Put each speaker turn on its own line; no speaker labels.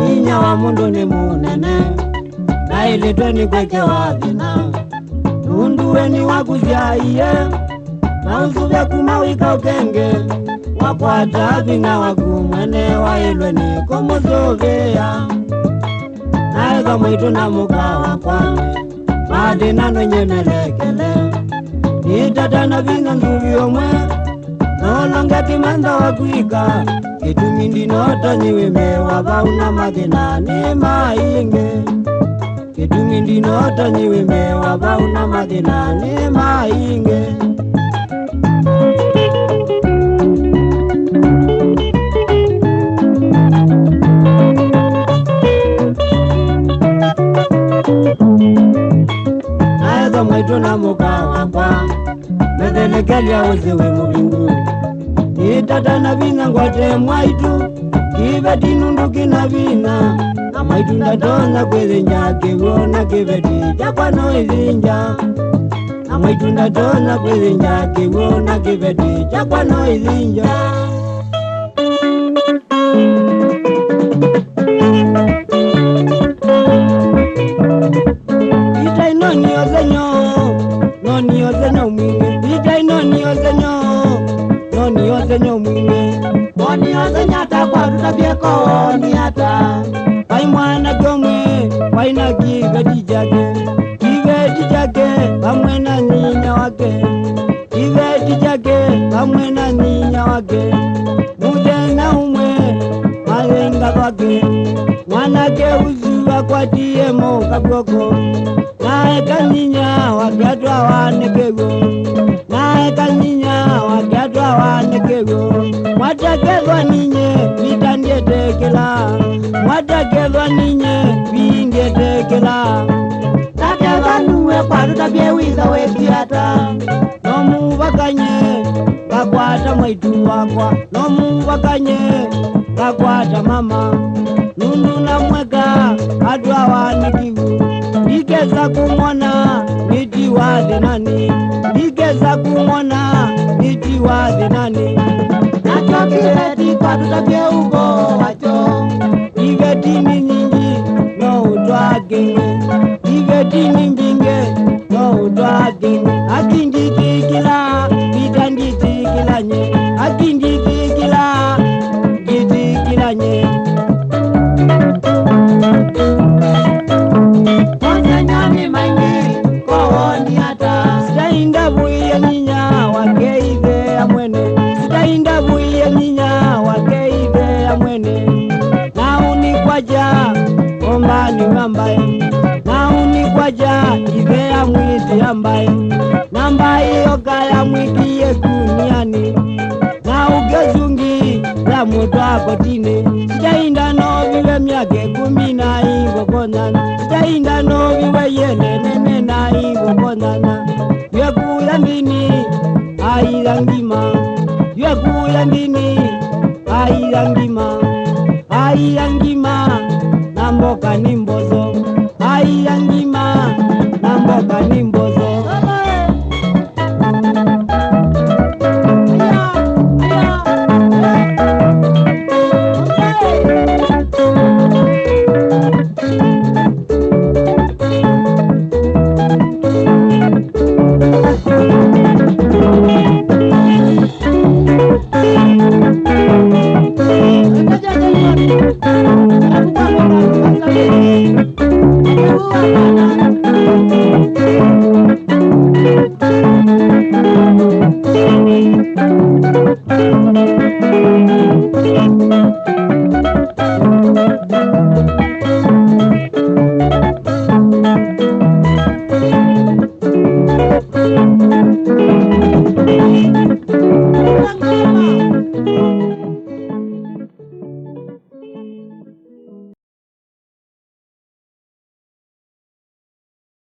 Inya wa mundu ni munene na ilitwe ni kweke wa thina unduweni wakuzyaie na usuvya kumawika ukenge wakwata thina waku mwene wailwe ni kumuzuvia naeza mwitu na muka wakwa mathina nonyemelekele itatana vinga nzuvi omwe nolonga kimantha wakwika kitumi ndinotonyiwime wavauna mathina ni maingi kitumi ndinotonyiwime wavauna mathina ni maingi naeza mwitu na muka wakwa methelekelia uziwi muvingu itatana vina ngwate mwaitu kiveti nundu kina vina na mwaitu ndatonya kwithinja kiwona kiveti chakwa no ithinja na mwaitu ndatonya kwithinja kiwona kiveti chakwa no ithinja ita inoniozenyo noniozenyo mwingi ita inoniozenyo noniozenyo mwingi noniozenyo takwa tutabieko niata pai mwana kyomwe paina kiveti chake pamwe na nyinya wake kiveti chake pamwe na nyinya wake muthenya umwe malenga kwake mwanake uzu akwatiemo kaguoko nae kanyinya wakiatwa wanekego nae kanyinya wakiatwa wanekego mwatakethwa ninye vitandietekela mwatakethwa ninye vingietekela takethwa nuwe kwatutabye witha wekiata nomuvakanye ngakwata mwaitu wakwa nomuvakanye ngakwata mama nundu na mweka atwa wanikivu ikeza kumona niti wathe nani ikeza kumona niti wathe nani nacho kiveti kwatutabye ugo wacho iveti ni nyingi no utwagenge iveti ni mbinge no utwagenge akinditikila vitanditikilanye akinditikila gitikilanye onyanyani maingi kowoni ata sitainda vuiye nyinya wakeithe ya mwene sitainda vuiye nyinya wakeithe ya mwene naunikwaja ombani mambaye naunikwaja ithe ya mwiti ambaye nambaye okaya mwikiye kuniani na ugezungi la mutwako tine sitainda noviwe myake 10 konana sitainda noviwe yenenene na konana yekuya ndini aila ngima yekuya ndini aila ngima na mboka ni mbozo aila ngima na mboka ni mbozo